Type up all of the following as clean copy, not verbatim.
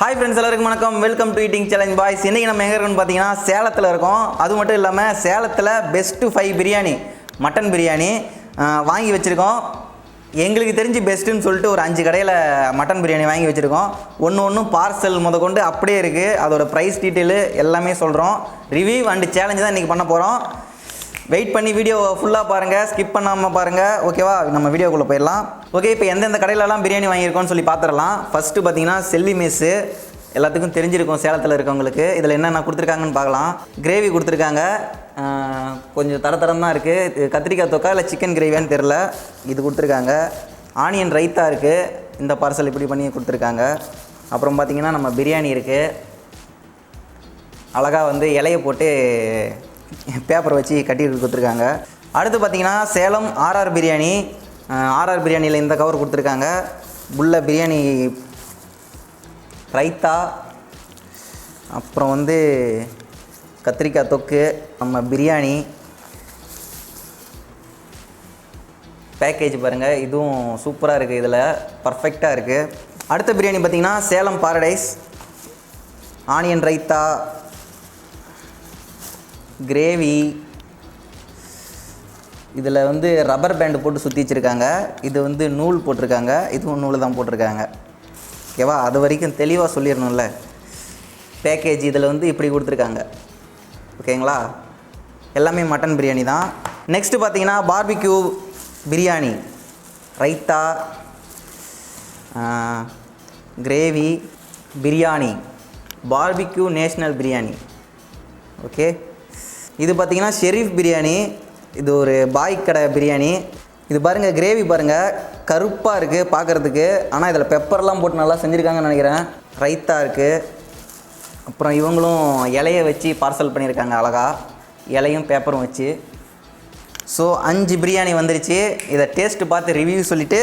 Hi friends, எல்லாருக்கும் வணக்கம். Welcome to eating challenge boys. இன்னைக்கு நம்ம எங்க இருக்கோம்னு பாத்தீங்கன்னா சேலத்துல இருக்கோம். அது மட்டும் இல்லாம சேலத்துல பெஸ்ட் 5 பிரியாணி மட்டன் பிரியாணி வாங்கி வச்சிருக்கோம். எங்களுக்கு தெரிஞ்சு பெஸ்ட்னு சொல்லிட்டு ஒரு 5 கடையில் மட்டன் பிரியாணி வாங்கி வச்சுருக்கோம். ஒன்று பார்சல் முதற்கொண்டு அப்படியே இருக்குது. அதோட ப்ரைஸ் டீட்டெயிலு எல்லாமே சொல்கிறோம். ரிவ்யூ அண்ட் சேலஞ்சு தான் இன்றைக்கி பண்ண போகிறோம். வெயிட் பண்ணி வீடியோ ஃபுல்லாக பாருங்கள், ஸ்கிப் பண்ணாமல் பாருங்கள். ஓகேவா, நம்ம வீடியோக்குள்ளே போயிடலாம். ஓகே, இப்போ எந்தெந்த கடையிலலாம் பிரியாணி வாங்கியிருக்கோம்னு சொல்லி பார்த்துடலாம். ஃபஸ்ட்டு பார்த்தீங்கன்னா செல்வி மெஸ்ஸு, எல்லாத்துக்கும் தெரிஞ்சிருக்கும் சேலத்தில் இருக்கவங்களுக்கு. இதில் என்னென்ன கொடுத்துருக்காங்கன்னு பார்க்கலாம். கிரேவி கொடுத்துருக்காங்க, கொஞ்சம் தரம் தான் இருக்குது. கத்திரிக்காய் தொக்கா இல்லை சிக்கன் கிரேவியான்னு தெரில. இது கொடுத்துருக்காங்க. ஆனியன் ரைத்தா இருக்குது. இந்த பார்சல் இப்படி பண்ணி கொடுத்துருக்காங்க. அப்புறம் பார்த்திங்கன்னா நம்ம பிரியாணி இருக்குது. அழகாக வந்து இலையை போட்டு பேப்பர் வச்சு கட்டி கொடுத்துருக்காங்க. அடுத்து பார்த்திங்கன்னா சேலம் ஆர்ஆர் பிரியாணி. ஆர்ஆர் பிரியாணியில் இந்த கவர் கொடுத்துருக்காங்க. உள்ள பிரியாணி ரைத்தா, அப்புறம் வந்து கத்திரிக்காய் தொக்கு, நம்ம பிரியாணி பேக்கேஜ் பாருங்கள். இதுவும் சூப்பராக இருக்குது, இதில் பர்ஃபெக்டாக இருக்குது. அடுத்த பிரியாணி பார்த்திங்கன்னா Salem Paradise. Onion raita, gravy, இதில் வந்து ரப்பர் பேண்டு போட்டு சுற்றி வச்சுருக்காங்க. இது வந்து நூல் போட்டிருக்காங்க, இதுவும் நூல் தான் போட்டிருக்காங்க. ஓகேவா, அது வரைக்கும் தெளிவாக சொல்லிடணும்ல. பேக்கேஜ் இதில் வந்து இப்படி கொடுத்துருக்காங்க. ஓகேங்களா, எல்லாமே மட்டன் பிரியாணி தான். நெக்ஸ்ட்டு பார்த்தீங்கன்னா barbecue biryani, raita, gravy, biryani, barbecue national biryani. Okay, இது பார்த்திங்கன்னா ஷெரீஃப் பிரியாணி. இது ஒரு பாய் கடை பிரியாணி. இது பாருங்கள், கிரேவி பாருங்கள், கருப்பாக இருக்குது பார்க்குறதுக்கு. ஆனால் இதில் பெப்பர்லாம் போட்டு நல்லா செஞ்சுருக்காங்கன்னு நினைக்கிறேன். ரைத்தா இருக்குது. அப்புறம் இவங்களும் இலையை வச்சு பார்சல் பண்ணியிருக்காங்க அழகாக, இலையும் பேப்பரும் வச்சு. ஸோ 5 பிரியாணி வந்துருச்சு. இதை டேஸ்ட்டு பார்த்து ரிவ்யூ சொல்லிவிட்டு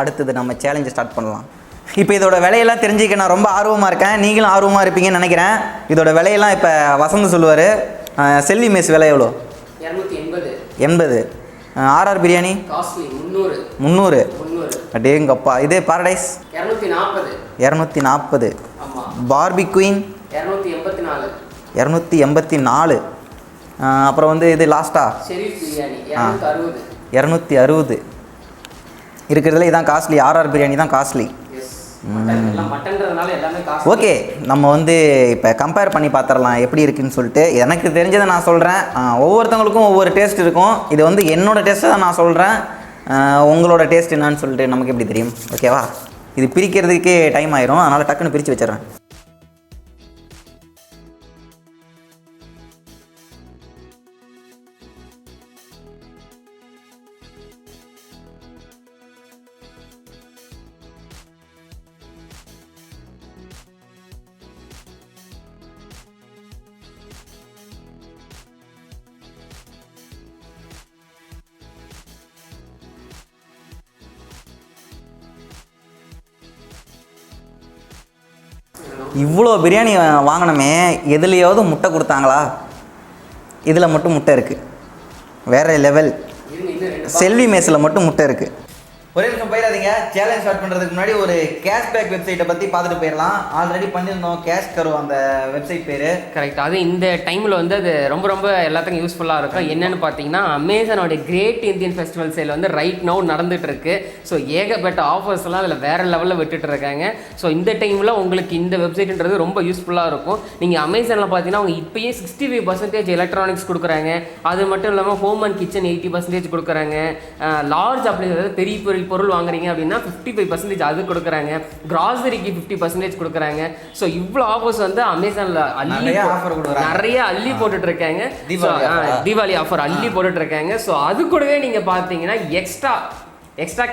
அடுத்தது நம்ம சேலஞ்சை ஸ்டார்ட் பண்ணலாம். இப்போ இதோட விலையெல்லாம் தெரிஞ்சுக்க நான் ரொம்ப ஆர்வமாக இருக்கேன். நீங்களும் ஆர்வமாக இருப்பீங்கன்னு நினைக்கிறேன். இதோட விலையெல்லாம் இப்போ வசந்த் சொல்லுவார். செல்வி மெஸ் விலை எவ்வளோ? 280. ஆர்ஆர் பிரியாணி 300. அடேங்கப்பா. இதே பாரடைஸ் 240. பார்பிக்யூன் 284. அப்புறம் வந்து இது லாஸ்ட்டாக 260. இருக்கிறதுல இதான் காஸ்ட்லி. ஆர்ஆர் பிரியாணி தான் காஸ்ட்லி. ஓகே, நம்ம வந்து இப்போ கம்பேர் பண்ணி பார்த்துடலாம் எப்படி இருக்குதுன்னு சொல்லிட்டு. எனக்கு தெரிஞ்சதை நான் சொல்கிறேன். ஒவ்வொருத்தவங்களுக்கும் ஒவ்வொரு டேஸ்ட் இருக்கும். இது வந்து என்னோடய டேஸ்ட்டை தான் நான் சொல்கிறேன். உங்களோட டேஸ்ட் என்னான்னு சொல்லிட்டு நமக்கு எப்படி தெரியும்? ஓகேவா, இது பிரிக்கிறதுக்கே டைம் ஆயிரும். அதனால் டக்குன்னு பிரித்து வச்சிடறேன். இவ்வளோ பிரியாணி வாங்கினோமே, எதுலையாவது முட்டை கொடுத்தாங்களா? இதில் மட்டும் முட்டை இருக்குது. வேறு லெவல். செல்வி மெஸ்ஸில் மட்டும் முட்டை இருக்குது. ஒரே நிமிஷம் போயிடாதீங்க. சேலஞ்ச் ஸ்டார்ட் பண்ணுறதுக்கு முன்னாடி ஒரு கேஷ்பேக் வெப்சைட்டை பற்றி பார்த்துட்டு போயிடலாம். ஆல்ரெடி பண்ணியிருந்தோம் கேஷ் கரோ அந்த வெப்சைட் பேர். கரெக்ட். அது இந்த டைமில் வந்து அது ரொம்ப எல்லாத்துக்கும் யூஸ்ஃபுல்லாக இருக்கும். என்னென்னு பார்த்தீங்கன்னா, அமேசானோடைய கிரேட் இந்தியன் ஃபெஸ்டிவல் சேல் வந்து ரைட் நவ் நடந்துகிட்டு இருக்கு. ஸோ ஏகப்பட்ட ஆஃபர்ஸ்லாம் அதில் வேறு லெவலில் விட்டுட்டு இருக்காங்க. ஸோ இந்த டைமில் உங்களுக்கு இந்த வெப்சைட்ன்றது ரொம்ப யூஸ்ஃபுல்லாக இருக்கும். நீங்கள் அமேசானில் பார்த்தீங்கன்னா அவங்க இப்போயே 65% எலக்ட்ரானிக்ஸ் கொடுக்குறாங்க. அது மட்டும் இல்லாமல் ஹோம் அண்ட் கிச்சன் 80% கொடுக்குறாங்க. லார்ஜ் அப்ளைன்ஸ் பெரிய பொருள் வாங்குறீங்க அப்படின்னா 55% அது கொடுக்குறாங்க. கிராசரிக்கு 50% கொடுக்குறாங்க. ஸோ இவ்வளோ ஆஃபர்ஸ் வந்து அமேசானில் நிறைய அள்ளி போட்டுட்டு இருக்காங்க. தீபாவளி ஆஃபர் அள்ளி போட்டுட்டு இருக்காங்க. ஸோ அது கூடவே நீங்கள் பார்த்தீங்கன்னா எக்ஸ்ட்ரா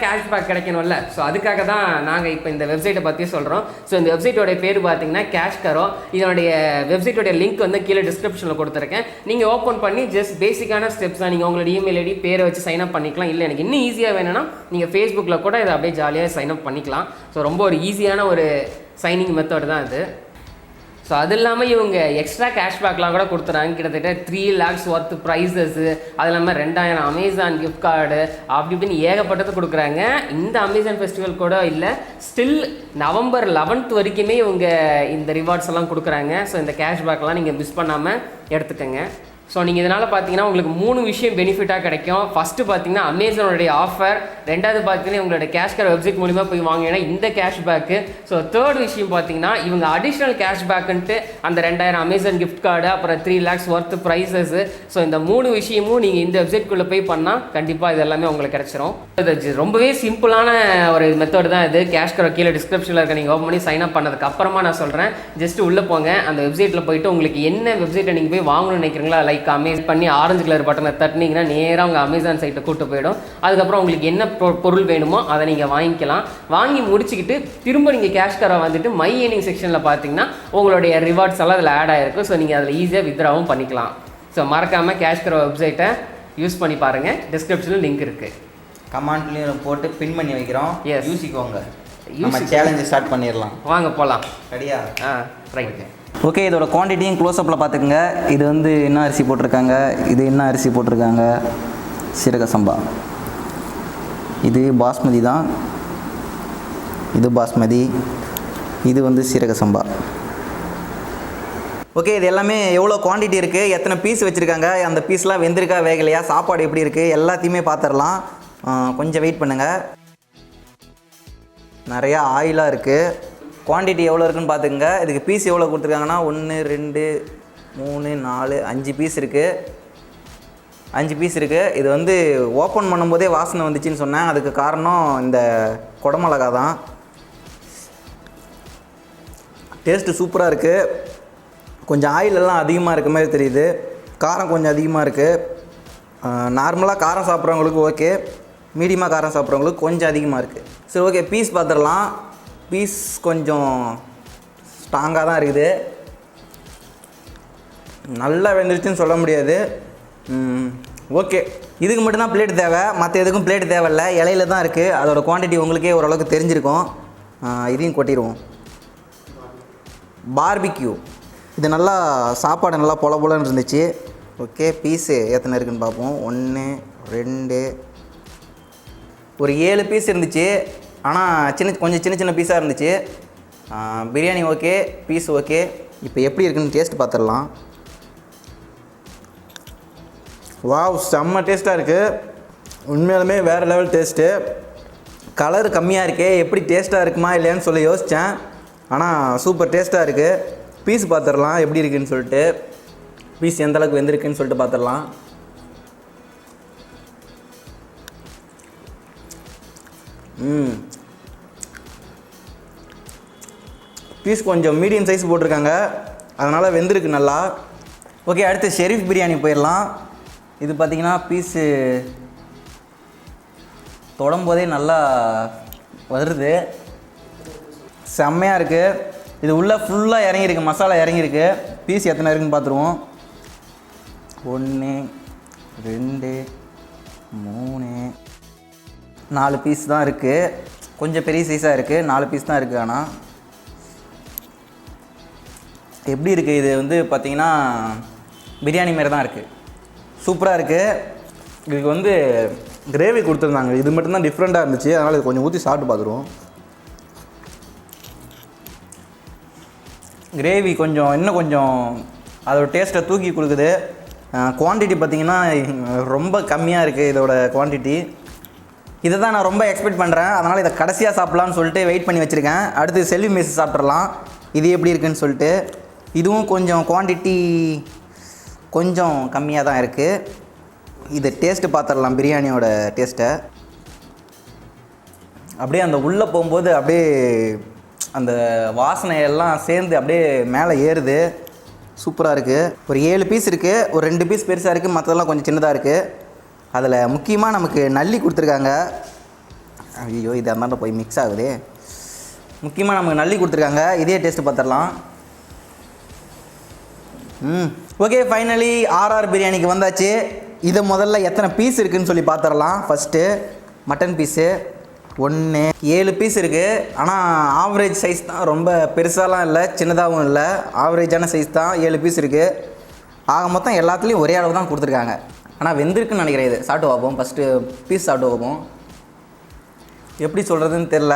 கேஷ்பேக் கிடைக்கணும்ல. ஸோ அதுக்காக தான் நாங்கள் இப்போ இந்த வெப்சைட்டை பற்றி சொல்கிறோம். ஸோ இந்த வெப்சைட்டோடைய பேர் பார்த்தீங்கன்னா கேஷ் கரோ. இதனுடைய வெப்சைட்டோடைய லிங்க் வந்து கீழே டிஸ்கிரிப்ஷனில் கொடுத்துருக்கேன். நீங்கள் ஓப்பன் பண்ணி ஜஸ்ட் பேசிக்கான ஸ்டெப்ஸ் தான். நீங்கள் உங்களோட இமெயில் ஐடி பேரை வச்சு சைன் அப் பண்ணிக்கலாம். இல்லை எனக்கு இன்னும் ஈஸியாக வேணும்னா நீங்கள் ஃபேஸ்புக்கில் கூட இதை அப்படியே ஜாலியாக சைன் அப் பண்ணிக்கலாம். ஸோ ரொம்ப ஒரு ஈஸியான ஒரு சைனிங் மெத்தட் தான் இது. ஸோ அது இல்லாமல் இவங்க எக்ஸ்ட்ரா கேஷ்பேக்லாம் கூட கொடுத்துறாங்க. கிட்டத்தட்ட 3 lakhs ஒர்த் ப்ரைஸஸ்ஸு, அது இல்லாமல் 2000 அமேசான் கிஃப்ட் கார்டு அப்படி இப்படின்னு ஏகப்பட்டது கொடுக்குறாங்க. இந்த அமேசான் ஃபெஸ்டிவல் கூட இல்லை, ஸ்டில் நவம்பர் 11th வரைக்குமே இவங்க இந்த ரிவார்ட்ஸ் எல்லாம் கொடுக்குறாங்க. ஸோ இந்த கேஷ்பேக்லாம் நீங்கள் மிஸ் பண்ணாமல் எடுத்துக்கங்க. ஸோ நீங்கள் இதனால் பார்த்தீங்கன்னா உங்களுக்கு 3 விஷயம் பெனிஃபிட்டாக கிடைக்கும். ஃபஸ்ட்டு பார்த்தீங்கன்னா அமேசானுடைய ஆஃபர், ரெண்டாவது பார்த்தீங்கன்னா உங்களோட கேஷ்கர் வெப்சைட் மூலிமா போய் வாங்கினா இந்த கேஷ்பேக்கு. ஸோ தேர்ட் விஷயம் பார்த்தீங்கன்னா இவங்க அடிஷ்னல் கேஷ்பேக்குன்ட்டு அந்த 2000 அமேசான் கிஃப்ட் கார்டு, அப்புறம் 3 lakhs ஒர்த் ப்ரைஸஸ்ஸு. ஸோ இந்த 3 விஷயமும் நீங்கள் இந்த வெப்சைட்குள்ளே போய் பண்ணால் கண்டிப்பாக இது எல்லாமே உங்களுக்கு கிடைச்சிரும். இது ரொம்பவே சிம்பிளான ஒரு மெத்தட் தான் இது. கேஷ்கர் கீழே டிஸ்கிரிப்ஷனில் இருக்க நீங்கள் ஓப்பன் பண்ணி சைன் அப் பண்ணதுக்கு அப்புறமா நான் சொல்கிறேன், ஜஸ்ட் உள்ளே போங்க. அந்த வெப்சைட்டில் போயிட்டு உங்களுக்கு என்ன வெப்சைட்டை நீங்கள் போய் வாங்கணும்னு நினைக்கிறீங்களா, லைக் அமேசான் பண்ணி ஆரஞ்சு கலர் பட்டனை தட்டினீங்கன்னா நேராக உங்கள் அமேசான் சைட்டை கூட்டு போயிடும். அதுக்கப்புறம் உங்களுக்கு என்ன பொருள் வேணுமோ அதை நீங்கள் வாங்கிக்கலாம். வாங்கி முடிச்சுக்கிட்டு திரும்ப நீங்கள் கேஷ்கரை வந்துட்டு மை ஏர்னிங் செக்ஷனில் பார்த்தீங்கன்னா உங்களுடைய ரிவார்ட்ஸ் எல்லாம் அதில் ஆட் ஆகிருக்கும். ஸோ நீங்கள் அதில் ஈஸியாக வித்ராவும் பண்ணிக்கலாம். ஸோ மறக்காமல் கேஷ்கர் வெப்சைட்டை யூஸ் பண்ணி பாருங்கள். டிஸ்கிரிப்ஷனில் லிங்க் இருக்குது, கமெண்ட்லேயும் போட்டு பின் பண்ணி வைக்கிறோம். யூசிக்கோங்க. சேலஞ்சு ஸ்டார்ட் பண்ணிடலாம். வாங்க போகலாம். ரெடியா? ரைட். ஓகே, இதோட குவான்டிட்டியும் க்ளோஸ்அப்பில் பார்த்துக்குங்க. இது வந்து என்ன அரிசி போட்டிருக்காங்க, இது என்ன அரிசி போட்டிருக்காங்க, சீரக சம்பா. இது பாஸ்மதி தான், இது பாஸ்மதி, இது வந்து சீரக சம்பா. ஓகே, இது எல்லாமே எவ்வளோ குவான்டிட்டி இருக்குது, எத்தனை பீஸ் வச்சுருக்காங்க, அந்த பீஸ்லாம் வெந்திருக்கா வேகலையா, சாப்பாடு எப்படி இருக்குது எல்லாத்தையுமே பார்த்துடலாம். கொஞ்சம் வெயிட் பண்ணுங்கள். நிறையா ஆயிலாக இருக்குது. குவான்டிட்டி எவ்வளோ இருக்குன்னு பார்த்துக்குங்க. இதுக்கு பீஸ் எவ்வளோ கொடுத்துருக்காங்கன்னா 1 2 3 4 5 பீஸ் இருக்குது. 5 பீஸ் இருக்குது. இது வந்து ஓப்பன் பண்ணும்போதே வாசனை வந்துச்சுன்னு சொன்னேன். அதுக்கு காரணம் இந்த குடமிளகா தான். டேஸ்ட்டு சூப்பராக இருக்குது. கொஞ்சம் ஆயிலெல்லாம் அதிகமாக இருக்க மாதிரி தெரியுது. காரம் கொஞ்சம் அதிகமாக இருக்குது. நார்மலாக காரம் சாப்பிட்றவங்களுக்கு ஓகே, மீடியமாக காரம் சாப்பிட்றவங்களுக்கு கொஞ்சம் அதிகமாக இருக்குது. சரி, ஓகே, பீஸ் பார்த்துடலாம். பீஸ் கொஞ்சம் ஸ்ட்ராங்காக தான் இருக்குது. நல்லா வெந்துருச்சுன்னு சொல்ல முடியாது. ஓகே, இதுக்கு மட்டும்தான் பிளேட் தேவை, மற்ற எதுக்கும் பிளேட் தேவையில்லை. இலையில தான் இருக்குது. அதோட குவான்டிட்டி உங்களுக்கே ஓரளவுக்கு தெரிஞ்சிருக்கும். இதையும் கொட்டிடுவோம். பார்பிக்யூ. இது நல்லா சாப்பாடு நல்லா பொல பொலன்னு இருந்துச்சு. ஓகே, பீஸு எத்தனை இருக்குதுன்னு பார்ப்போம். 1 2 ஒரு 7 பீஸ் இருந்துச்சு. ஆனால் கொஞ்சம் சின்ன சின்ன பீஸாக இருந்துச்சு. Biryani okay, piece okay. இப்போ எப்படி இருக்குன்னு டேஸ்ட் பார்த்துடலாம். வாவ், செம்ம டேஸ்ட்டாக இருக்குது. உண்மையாலுமே வேறு லெவல் டேஸ்ட்டு. கலர் கம்மியாக இருக்கே, எப்படி டேஸ்ட்டாக இருக்குமா இல்லையான்னு சொல்லி யோசித்தேன். ஆனால் சூப்பர் டேஸ்ட்டாக இருக்குது. பீஸ் பார்த்துடலாம் எப்படி இருக்குதுன்னு சொல்லிட்டு. பீஸ் எந்தளவுக்கு வெந்திருக்குன்னு சொல்லிட்டு பார்த்துடலாம். பீஸ் கொஞ்சம் மீடியம் சைஸ் போட்டிருக்காங்க, அதனால் வெந்திருக்கு நல்லா. ஓகே, அடுத்து ஷெரீஃப் பிரியாணி போயிடலாம். இது பார்த்திங்கன்னா பீஸு தொடும்போதே நல்லா வருது, செம்மையாக இருக்குது. இது உள்ளே ஃபுல்லாக இறங்கியிருக்கு, மசாலா இறங்கியிருக்கு. பீஸ் எத்தனை இருக்குன்னு பார்த்துருவோம். 1 2 3 4 பீஸ் தான் இருக்குது. கொஞ்சம் பெரிய சைஸாக இருக்குது. 4 பீஸ் தான் இருக்குது. ஆனால் எப்படி இருக்குது இது வந்து பார்த்திங்கன்னா பிரியாணி மாரி தான் இருக்குது. சூப்பராக இருக்குது. இதுக்கு வந்து கிரேவி கொடுத்துருந்தாங்க, இது மட்டும்தான் டிஃப்ரெண்ட்டாக இருந்துச்சு. அதனால் இது கொஞ்சம் ஊற்றி சாப்பிட்டு பார்த்துருவோம். கிரேவி கொஞ்சம் இன்னும் கொஞ்சம் அதோட டேஸ்ட்டை தூக்கி கொடுக்குது. குவான்டிட்டி பார்த்திங்கன்னா ரொம்ப கம்மியாக இருக்குது இதோட குவான்டிட்டி. இதை தான் நான் ரொம்ப எக்ஸ்பெக்ட் பண்ணுறேன். அதனால் இதை கடைசியாக சாப்பிட்லான்னு சொல்லிட்டு வெயிட் பண்ணி வச்சுருக்கேன். அடுத்து செல்வி மெஸ் சாப்பிட்றலாம். இது எப்படி இருக்குதுன்னு சொல்லிட்டு. இதுவும் கொஞ்சம் குவான்டிட்டி கொஞ்சம் கம்மியாக தான் இருக்குது. இது டேஸ்ட்டு பார்த்துடலாம், பிரியாணியோட டேஸ்ட்டை. அப்படியே அந்த உள்ளே போகும்போது அப்படியே அந்த வாசனையெல்லாம் சேர்ந்து அப்படியே மேலே ஏறுது. சூப்பராக இருக்குது. ஒரு 7 பீஸ் இருக்குது. ஒரு 2 பீஸ் பெருசாக இருக்குது, மற்றதெல்லாம் கொஞ்சம் சின்னதாக இருக்குது. அதில் முக்கியமாக நமக்கு நல்லி கொடுத்துருக்காங்க. ஐயோ, இது அந்தாண்ட போய் மிக்ஸ் ஆகுது. முக்கியமாக நமக்கு நல்லி கொடுத்துருக்காங்க. இதே டேஸ்ட்டு பார்த்துடலாம். ஓகே, ஃபைனலி ஆர்ஆர் பிரியாணிக்கு வந்தாச்சு. இதை முதல்ல எத்தனை பீஸ் இருக்குதுன்னு சொல்லி பார்த்துடலாம். ஃபஸ்ட்டு மட்டன் பீஸு 1 7 பீஸ் இருக்குது. ஆனால் ஆவரேஜ் சைஸ் தான், ரொம்ப பெருசாலாம் இல்லை, சின்னதாகவும் இல்லை, ஆவரேஜான சைஸ் தான். 7 பீஸ் இருக்குது. ஆக மொத்தம் எல்லாத்துலேயும் ஒரே அளவு தான் கொடுத்துருக்காங்க. ஆனால் வெந்திருக்குன்னு நினைக்கிறேன். இது சாப்பிட்டு பார்ப்போம். ஃபஸ்ட்டு பீஸ் சாப்பிட்டு பார்ப்போம். எப்படி சொல்கிறதுன்னு தெரில.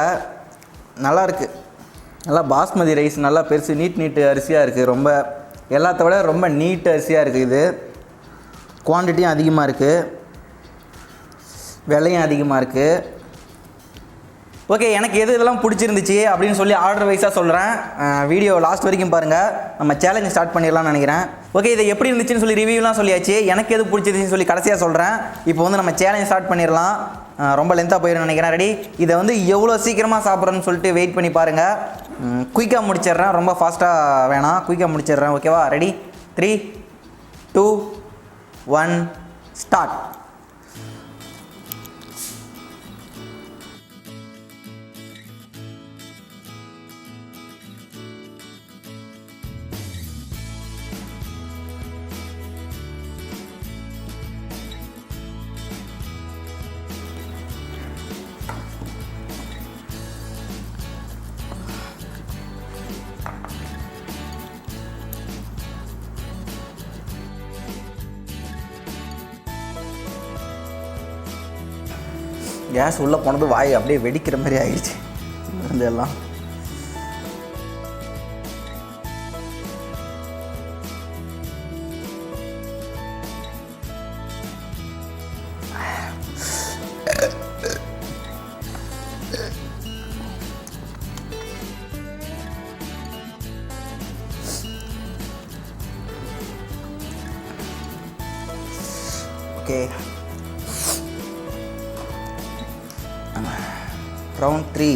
நல்லா இருக்குது. நல்லா பாஸ்மதி ரைஸ், நல்லா பெருசு நீட்டு அரிசியாக இருக்குது. ரொம்ப எல்லாத்த விட ரொம்ப நீட் அரிசியாக இருக்குது. இது குவான்டிட்டியும் அதிகமாக இருக்குது, விலையும் அதிகமாக இருக்குது. ஓகே, எனக்கு எது இதெல்லாம் பிடிச்சிருந்துச்சு அப்படின்னு சொல்லி ஆர்டர் வைஸாக சொல்கிறேன். வீடியோ லாஸ்ட் வரைக்கும் பாருங்கள். நம்ம சேலஞ்ச் ஸ்டார்ட் பண்ணிடலாம்னு நினைக்கிறேன். ஓகே, இது எப்படி இருந்துச்சுன்னு சொல்லி ரிவ்யூலாம் சொல்லியாச்சு. எனக்கு எது பிடிச்சிருந்துச்சுன்னு சொல்லி கடைசியாக சொல்கிறேன். இப்போ வந்து நம்ம சேலஞ்ச் ஸ்டார்ட் பண்ணிடலாம். ரொம்ப லென்த்தாக போயிடும் நினைக்கிறேன். ரெடி? இதை வந்து எவ்வளோ சீக்கிரமாக சாப்பிட்றேன்னு சொல்லிட்டு வெயிட் பண்ணி பாருங்கள். குயிக்காக முடிச்சிடுறேன், ரொம்ப ஃபாஸ்ட்டாக வேணாம், குயிக்காக முடிச்சிடுறேன். ஓகேவா? ரெடி? 3 2 1 ஸ்டார்ட். கேஸ் உள்ளே போனது வாய் அப்படியே வெடிக்கிற மாதிரி ஆகிடுச்சு. இருந்து எல்லாம் ஓகே. Round 3.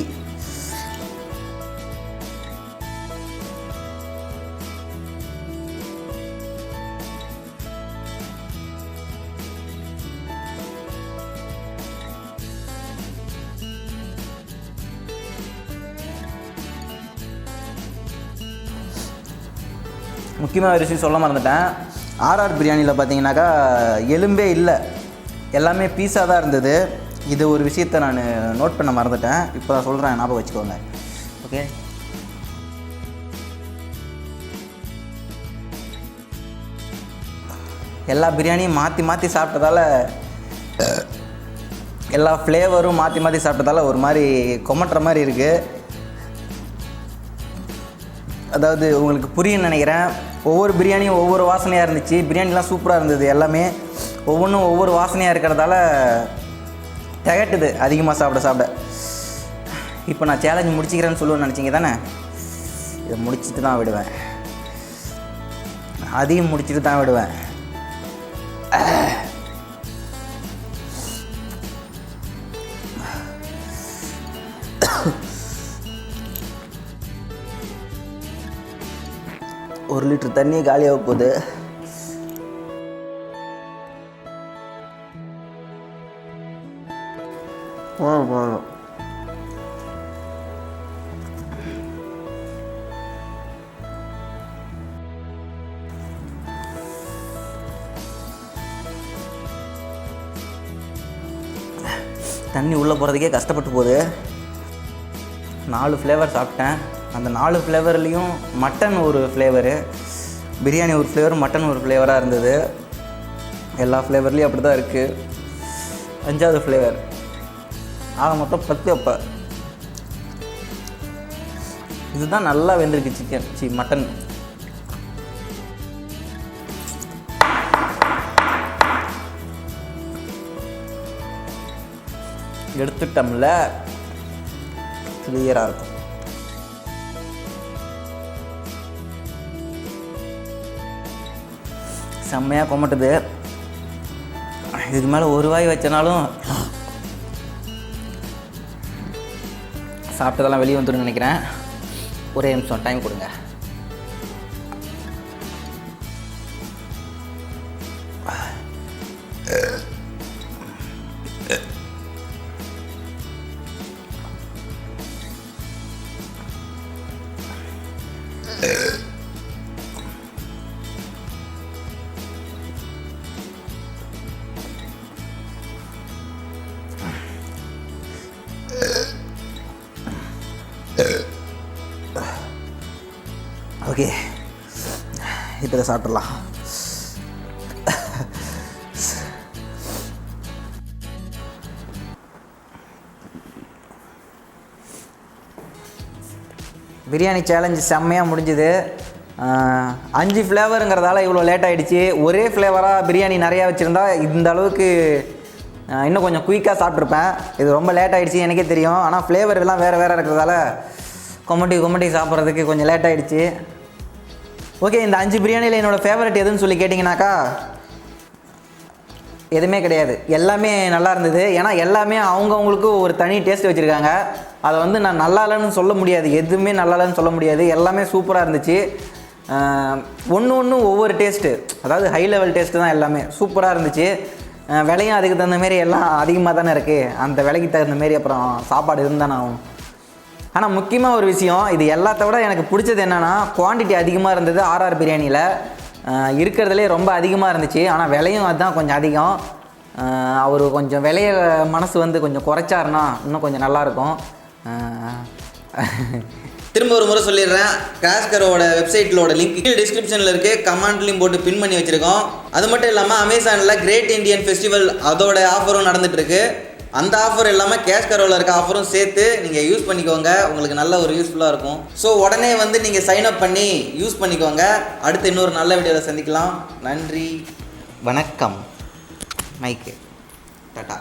முக்கியமாக ஒரு விஷயம் சொல்ல மறந்துட்டேன். ஆர்ஆர் பிரியாணியில் பார்த்தீங்கன்னாக்கா எலும்பே இல்லை, எல்லாமே பீஸாக தான் இருந்தது. இது ஒரு விஷயத்தை நான் நோட் பண்ண மறந்துட்டேன். இப்போ நான் சொல்கிறேன், ஞாபகம் வச்சுக்கோங்க. ஓகே, எல்லா பிரியாணியும் மாற்றி சாப்பிட்டதால, எல்லா ஃப்ளேவரும் மாற்றி சாப்பிட்டதால ஒரு மாதிரி கொமட்டுற மாதிரி இருக்குது. அதாவது உங்களுக்கு புரியும்னு நினைக்கிறேன். ஒவ்வொரு பிரியாணியும் ஒவ்வொரு வாசனையாக இருந்துச்சு. பிரியாணிலாம் சூப்பராக இருந்தது. எல்லாமே ஒவ்வொன்றும் ஒவ்வொரு வாசனையாக இருக்கிறதால திகட்டுது அதிகமாக சாப்பிட. இப்போ நான் சேலஞ்ச் முடிச்சிக்கிறேன்னு சொல்லுவேன்னு நினச்சிங்க தானே? இதை முடிச்சுட்டு தான் விடுவேன், அதையும் முடிச்சுட்டு தான் விடுவேன். ஒரு லிட்டர் தண்ணி காலியாக போகுது. தண்ணி உள்ளே போகிறதுக்கே கஷ்டப்பட்டு போகுது. 4 ஃப்ளேவர் சாப்பிட்டேன். அந்த 4 ஃப்ளேவர்லேயும் மட்டன் ஒரு ஃப்ளேவரு, பிரியாணி ஒரு ஃப்ளேவர், மட்டன் ஒரு ஃப்ளேவராக இருந்தது. எல்லா ஃப்ளேவர்லேயும் அப்படி தான் இருக்குது. 5வது ஃப்ளேவர். ஆக மொத்தம் 10. அப்போ இதுதான் நல்லா வெந்திருக்கு மட்டன். எடுத்துட்டோம்ல, கிளியராக இருக்கும். செம்மையாக கொமட்டுது. இதுக்கு மேலே ஒரு வாய் வச்சனாலும் சாப்பிட்டதெல்லாம் வெளியே வந்துடும் நினைக்கிறேன். ஒரே நிமிஷம் டைம் கொடுங்க. ஓகே, இப்போ இதை சாப்பிட்றலாம். பிரியாணி சேலஞ்சு செம்மையாக முடிஞ்சுது. 5 ஃப்ளேவருங்கிறதால இவ்வளோ லேட் ஆகிடுச்சு. ஒரே ஃப்ளேவராக பிரியாணி நிறையா வச்சுருந்தா இந்த அளவுக்கு இன்னும் கொஞ்சம் குயிக்காக சாப்பிட்ருப்பேன். இது ரொம்ப லேட் ஆகிடுச்சு எனக்கே தெரியும். ஆனால் ஃப்ளேவர் எல்லாம் வேறு வேறு இருக்கிறதால கொமட்டி சாப்பிட்றதுக்கு கொஞ்சம் லேட் ஆகிடுச்சு. ஓகே, இந்த 5 பிரியாணியில் என்னோடய ஃபேவரட் எதுன்னு சொல்லி கேட்டிங்கனாக்கா எதுவுமே கிடையாது. எல்லாமே நல்லா இருந்தது. ஏன்னா எல்லாமே அவங்கவுங்களுக்கு ஒரு தனி டேஸ்ட் வச்சுருக்காங்க. அதை வந்து நான் நல்லா இல்லைன்னு சொல்ல முடியாது, எதுவுமே நல்லா இல்லைன்னு சொல்ல முடியாது. எல்லாமே சூப்பராக இருந்துச்சு. ஒன்று ஒவ்வொரு டேஸ்ட்டு, அதாவது ஹை லெவல் டேஸ்ட்டு தான். எல்லாமே சூப்பராக இருந்துச்சு. விலையும் அதுக்கு தகுந்த மாரி எல்லாம் அதிகமாக தானே இருக்குது. அந்த விலைக்கு தகுந்த மாரி அப்புறம் சாப்பாடு இருந்தானே ஆகும். ஆனால் முக்கியமாக ஒரு விஷயம், இது எல்லாத்த விட எனக்கு பிடிச்சது என்னென்னா குவான்டிட்டி அதிகமாக இருந்தது. ஆர்ஆர் பிரியாணியில் இருக்கிறதுலே ரொம்ப அதிகமாக இருந்துச்சு. ஆனால் விலையும் அதுதான் கொஞ்சம் அதிகம். அவர் கொஞ்சம் விலைய மனசு வந்து கொஞ்சம் குறைச்சாருன்னா இன்னும் கொஞ்சம் நல்லாயிருக்கும். திரும்ப ஒரு முறை சொல்லிடுறேன், கிராஷ்கரோட வெப்சைட்லோட லிங்க் டிஸ்கிரிப்ஷனில் இருக்குது, கமெண்ட்லையும் போட்டு பின் பண்ணி வச்சுருக்கோம். அது மட்டும் இல்லாமல் அமேசானில் கிரேட் இண்டியன் ஃபெஸ்டிவல் அதோட ஆஃபரும் நடந்துகிட்ருக்கு. அந்த ஆஃபர் இல்லாமல் கேஷ்கரோவில் இருக்க ஆஃபரும் சேர்த்து நீங்கள் யூஸ் பண்ணிக்கோங்க. உங்களுக்கு நல்ல ஒரு யூஸ்ஃபுல்லாக இருக்கும். ஸோ உடனே வந்து நீங்கள் சைன் அப் பண்ணி யூஸ் பண்ணிக்கோங்க. அடுத்து இன்னொரு நல்ல வீடியோவில் சந்திக்கலாம். நன்றி, வணக்கம். மைக்கு டாட்டா.